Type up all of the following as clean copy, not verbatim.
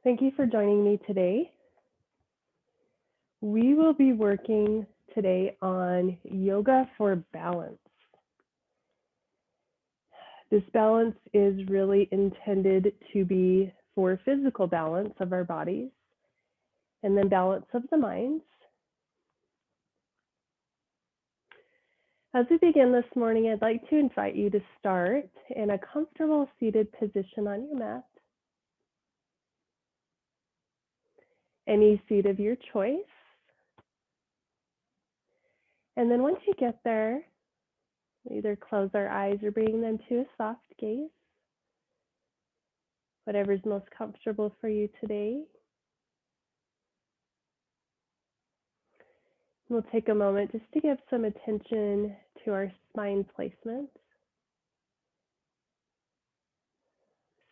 Thank you for joining me today. We will be working today on yoga for balance. This balance is really intended to be for physical balance of our bodies and then balance of the minds. As we begin this morning, I'd like to invite you to start in a comfortable seated position on your mat. Any seat of your choice. And then once you get there, we either close our eyes or bring them to a soft gaze. Whatever's most comfortable for you today. We'll take a moment just to give some attention to our spine placement.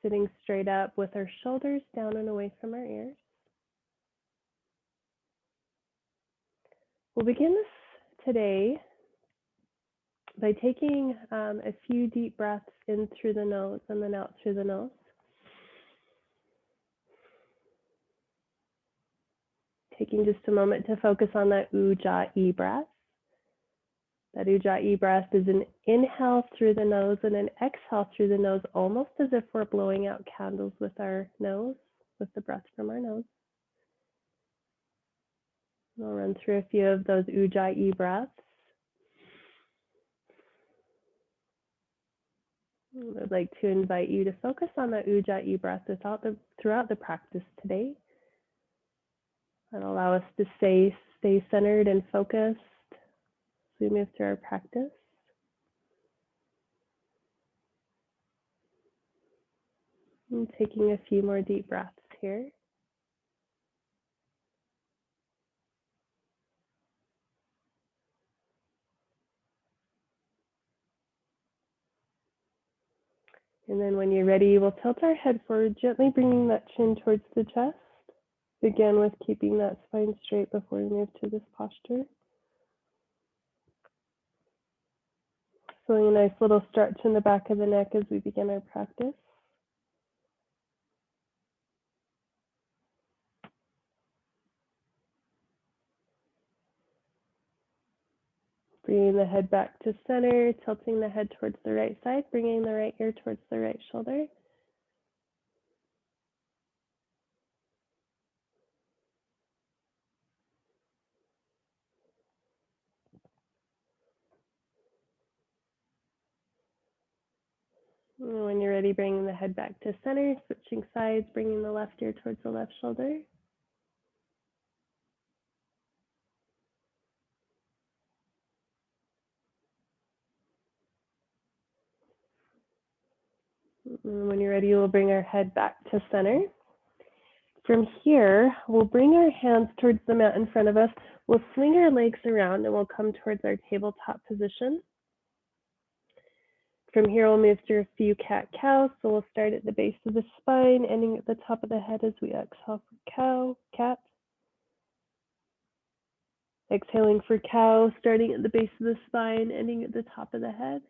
Sitting straight up with our shoulders down and away from our ears. We'll begin this today by taking a few deep breaths in through the nose and then out through the nose. Taking just a moment to focus on that Ujjayi breath. That Ujjayi breath is an inhale through the nose and an exhale through the nose, almost as if we're blowing out candles with our nose, with the breath from our nose. We'll run through a few of those Ujjayi breaths. I'd like to invite you to focus on that Ujjayi breath throughout the practice today. And allow us to stay centered and focused as we move through our practice. And taking a few more deep breaths here. And then when you're ready, we'll tilt our head forward, gently bringing that chin towards the chest. Begin with keeping that spine straight before we move to this posture. Feeling a nice little stretch in the back of the neck as we begin our practice. Bringing the head back to center, tilting the head towards the right side, bringing the right ear towards the right shoulder. And when you're ready, bringing the head back to center, switching sides, bringing the left ear towards the left shoulder. And when you're ready, we'll bring our head back to center. From here, we'll bring our hands towards the mat in front of us. We'll swing our legs around and we'll come towards our tabletop position. From here, we'll move through a few cat-cows. So we'll start at the base of the spine, ending at the top of the head as we exhale for cow, cat. Exhaling for cow, starting at the base of the spine, ending at the top of the head.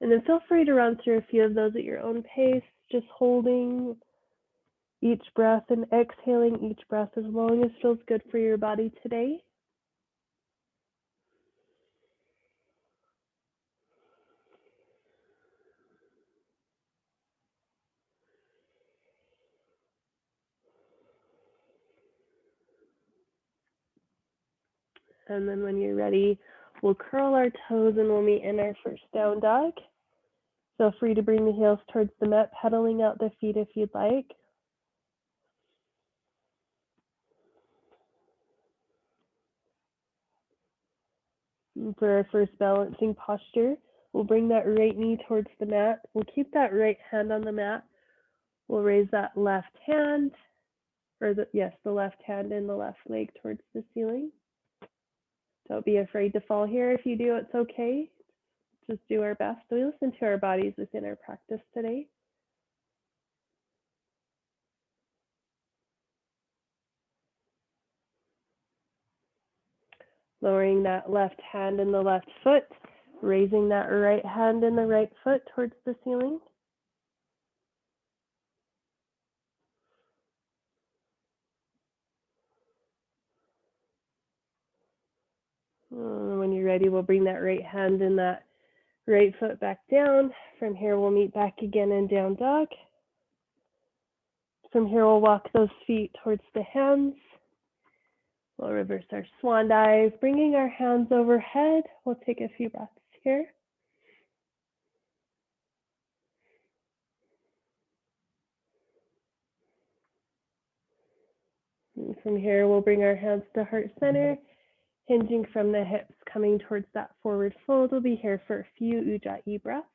And then feel free to run through a few of those at your own pace, just holding each breath and exhaling each breath as long as feels good for your body today. And then when you're ready, we'll curl our toes and we'll meet in our first down dog. Feel free to bring the heels towards the mat, pedaling out the feet if you'd like. And for our first balancing posture, we'll bring that right knee towards the mat. We'll keep that right hand on the mat. We'll raise that left hand, the left hand and the left leg towards the ceiling. Don't be afraid to fall here. If you do, it's okay. Just do our best. We listen to our bodies within our practice today. Lowering that left hand and the left foot, raising that right hand and the right foot towards the ceiling. ready, we'll bring that right hand and that right foot back down. From here, we'll meet back again in down dog. From here, we'll walk those feet towards the hands. We'll reverse our swan dive, bringing our hands overhead. We'll take a few breaths here. And from here, we'll bring our hands to heart center, hinging from the hips, coming towards that forward fold. We'll be here for a few Ujjayi breaths.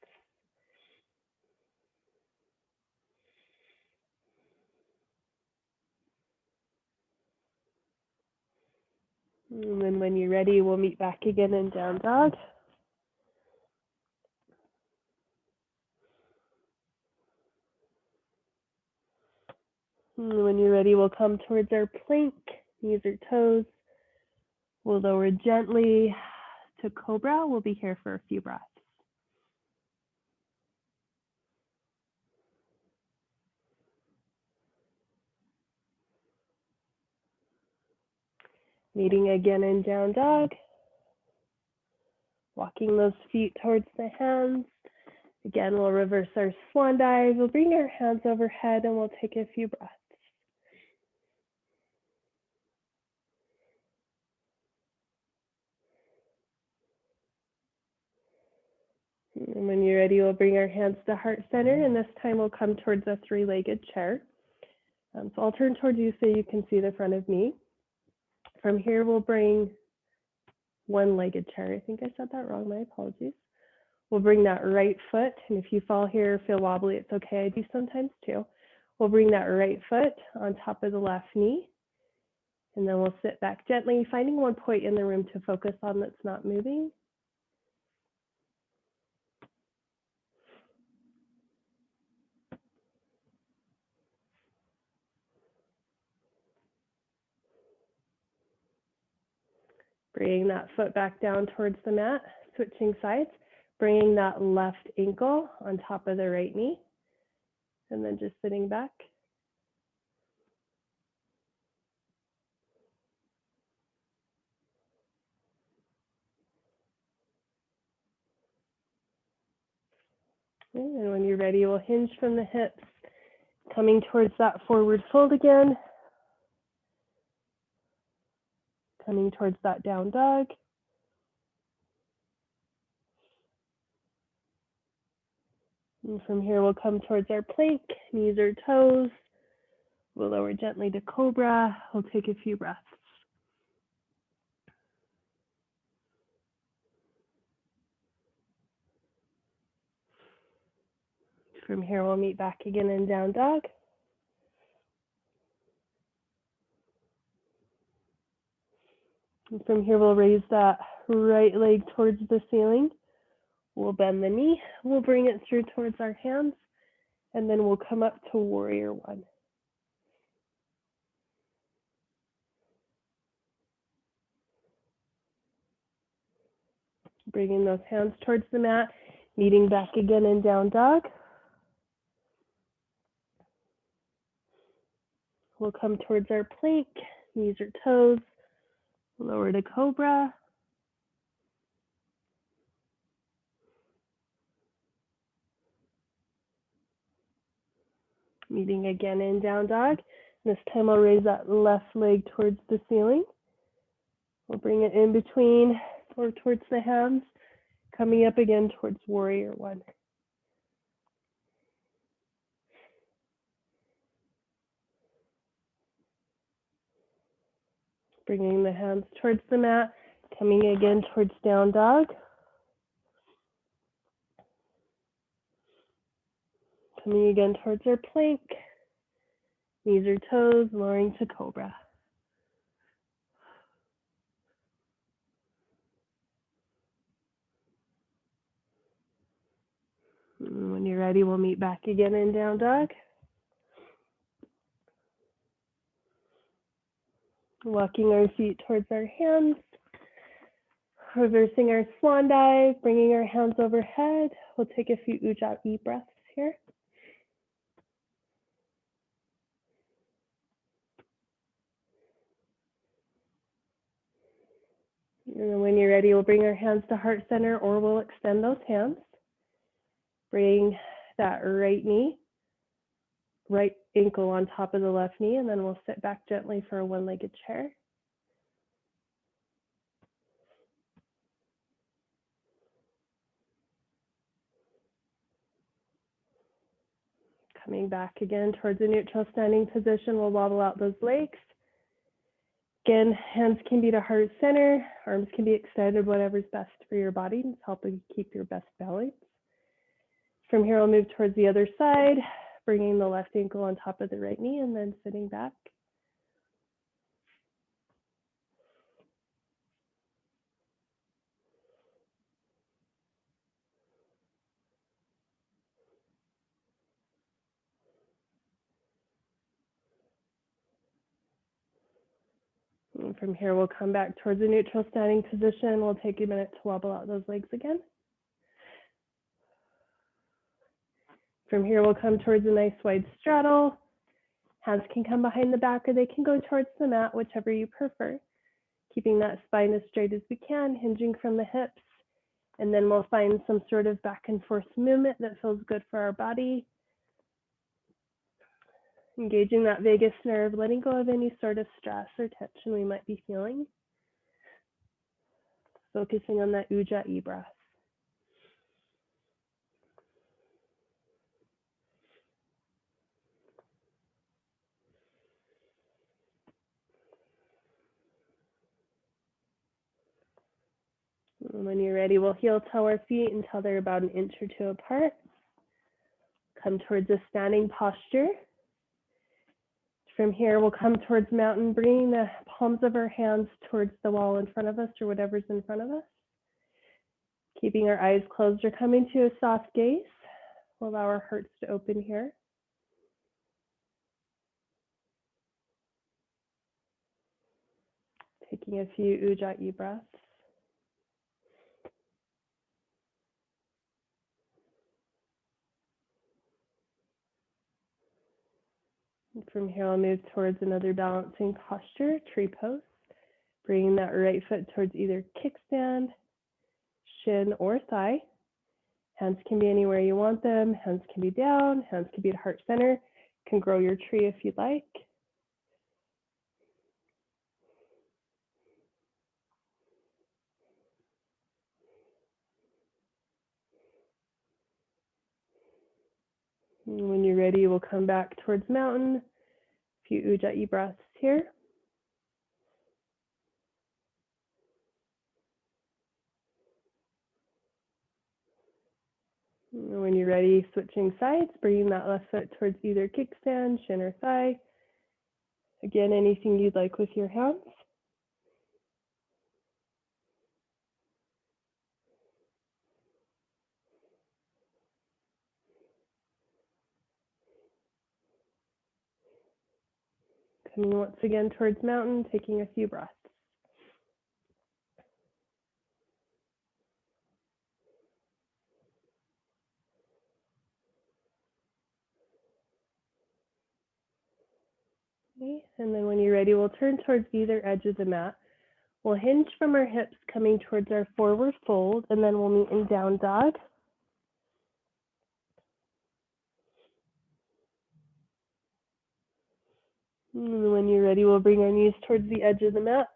And then when you're ready, we'll meet back again in down dog. And when you're ready, we'll come towards our plank, knees or toes. We'll lower gently to cobra. We'll be here for a few breaths. Meeting again in down dog. Walking those feet towards the hands. Again, we'll reverse our swan dive. We'll bring our hands overhead and we'll take a few breaths. And when you're ready, we'll bring our hands to heart center, and this time we'll come towards a three-legged chair. So I'll turn towards you so you can see the front of me. From here, we'll bring one-legged chair. I think I said that wrong, my apologies. We'll bring that right foot, and if you fall here or feel wobbly, it's okay, I do sometimes too. We'll bring that right foot on top of the left knee, and then we'll sit back gently, finding one point in the room to focus on that's not moving. Bringing that foot back down towards the mat, switching sides, bringing that left ankle on top of the right knee, and then just sitting back. And when you're ready, we'll hinge from the hips, coming towards that forward fold again, coming towards that down dog. And from here, we'll come towards our plank, knees or toes. We'll lower gently to cobra. We'll take a few breaths. From here, we'll meet back again in down dog. And from here, we'll raise that right leg towards the ceiling. We'll bend the knee. We'll bring it through towards our hands, and then we'll come up to warrior one. Bringing those hands towards the mat, meeting back again in down dog. We'll come towards our plank, knees or toes, lower to cobra. Meeting again in down dog. This time I'll raise that left leg towards the ceiling. We'll bring it in between or towards the hands, coming up again towards warrior one. Bringing the hands towards the mat, coming again towards down dog. Coming again towards our plank, knees or toes, lowering to cobra. And when you're ready, we'll meet back again in down dog. Walking our feet towards our hands, reversing our swan dive, bringing our hands overhead. We'll take a few Ujjayi breaths here. And then when you're ready, we'll bring our hands to heart center, or we'll extend those hands. Bring that right knee, right ankle on top of the left knee, and then we'll sit back gently for a one-legged chair. Coming back again towards a neutral standing position, we'll wobble out those legs. Again, hands can be to heart center, arms can be extended, whatever's best for your body. It's helping keep your best balance. From here, we'll move towards the other side, bringing the left ankle on top of the right knee and then sitting back. And from here, we'll come back towards a neutral standing position. We'll take a minute to wobble out those legs again. From here, we'll come towards a nice wide straddle. Hands can come behind the back or they can go towards the mat, whichever you prefer. Keeping that spine as straight as we can, hinging from the hips. And then we'll find some sort of back and forth movement that feels good for our body. Engaging that vagus nerve, letting go of any sort of stress or tension we might be feeling. Focusing on that Ujjayi breath. And when you're ready, we'll heel toe our feet until they're about an inch or two apart. Come towards a standing posture. From here, we'll come towards mountain, bringing the palms of our hands towards the wall in front of us or whatever's in front of us. Keeping our eyes closed or coming to a soft gaze. We'll allow our hearts to open here. Taking a few Ujjayi breaths. And from here, I'll move towards another balancing posture, tree pose. Bringing that right foot towards either kickstand, shin, or thigh. Hands can be anywhere you want them. Hands can be down. Hands can be at heart center. You can grow your tree if you'd like. And when you're ready, we'll come back towards mountain. A few Ujjayi breaths here. And when you're ready, switching sides, bringing that left foot towards either kickstand, shin, or thigh. Again, anything you'd like with your hands. Coming once again towards mountain, taking a few breaths. Okay. And then when you're ready, we'll turn towards either edge of the mat. We'll hinge from our hips coming towards our forward fold, and then we'll meet in down dog. And when you're ready, we'll bring our knees towards the edge of the mat.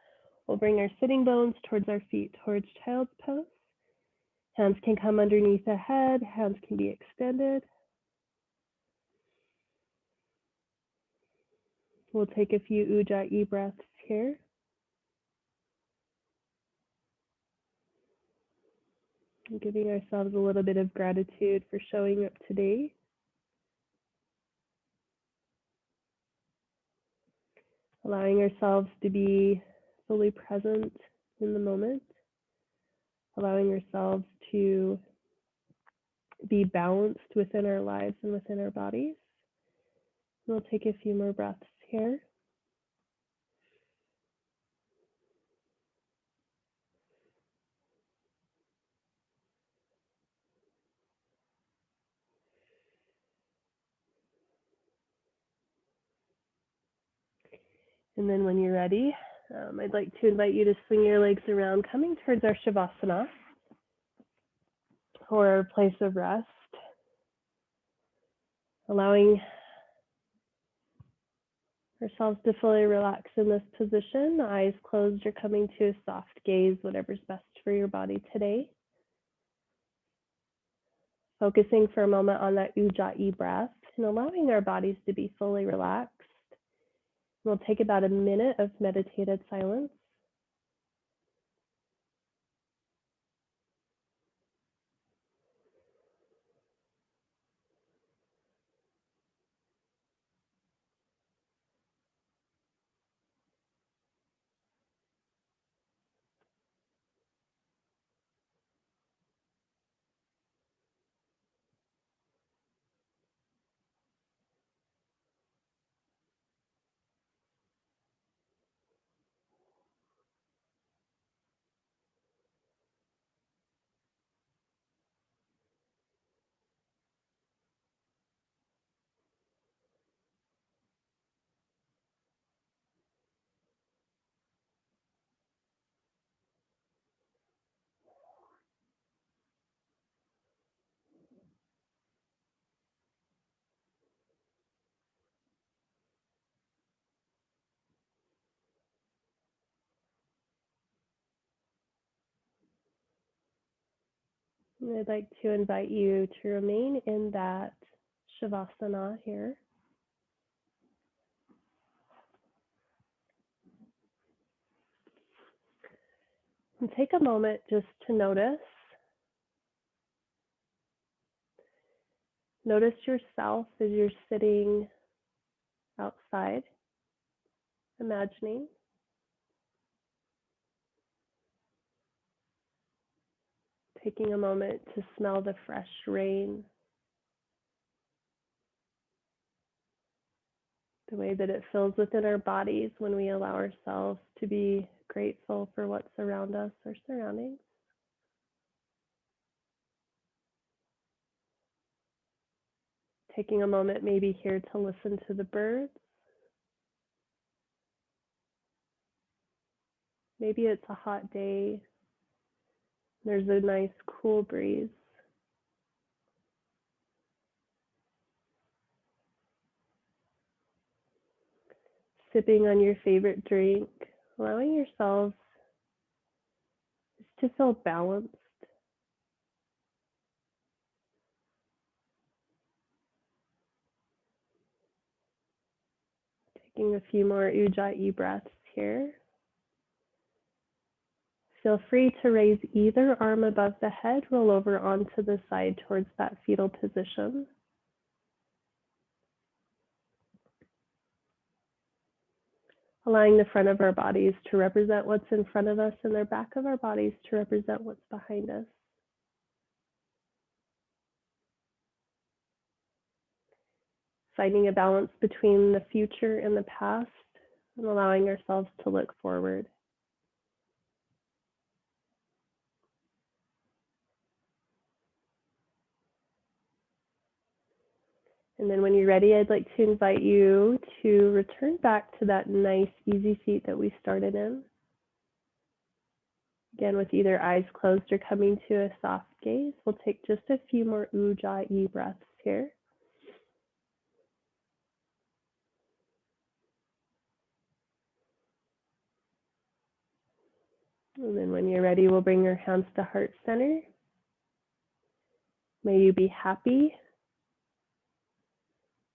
We'll bring our sitting bones towards our feet, towards child's pose. Hands can come underneath the head. Hands can be extended. We'll take a few Ujjayi breaths here. And giving ourselves a little bit of gratitude for showing up today. Allowing ourselves to be fully present in the moment. Allowing ourselves to be balanced within our lives and within our bodies. We'll take a few more breaths here. And then when you're ready, I'd like to invite you to swing your legs around, coming towards our Shavasana, or our place of rest, allowing ourselves to fully relax in this position. The eyes closed, you're coming to a soft gaze, whatever's best for your body today. Focusing for a moment on that ujjayi breath and allowing our bodies to be fully relaxed. We'll take about a minute of meditated silence. And I'd like to invite you to remain in that Shavasana here. And take a moment just to notice. Notice yourself as you're sitting outside, imagining. Taking a moment to smell the fresh rain, the way that it fills within our bodies when we allow ourselves to be grateful for what's around us, our surroundings. Taking a moment maybe here to listen to the birds. Maybe it's a hot day. There's a nice cool breeze. Sipping on your favorite drink, allowing yourselves to feel balanced. Taking a few more ujjayi breaths here. Feel free to raise either arm above the head, roll over onto the side towards that fetal position. Allowing the front of our bodies to represent what's in front of us and the back of our bodies to represent what's behind us. Finding a balance between the future and the past and allowing ourselves to look forward. And then when you're ready, I'd like to invite you to return back to that nice, easy seat that we started in. Again, with either eyes closed or coming to a soft gaze, we'll take just a few more ujjayi breaths here. And then when you're ready, we'll bring your hands to heart center. May you be happy.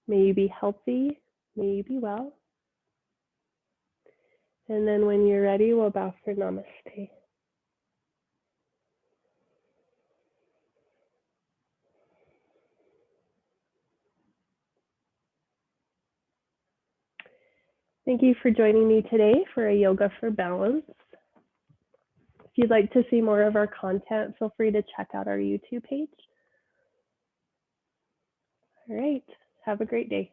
May you be healthy. May you be well. And then when you're ready, we'll bow for namaste. Thank you for joining me today for a Yoga for Balance. If you'd like to see more of our content, feel free to check out our YouTube page. All right, have a great day.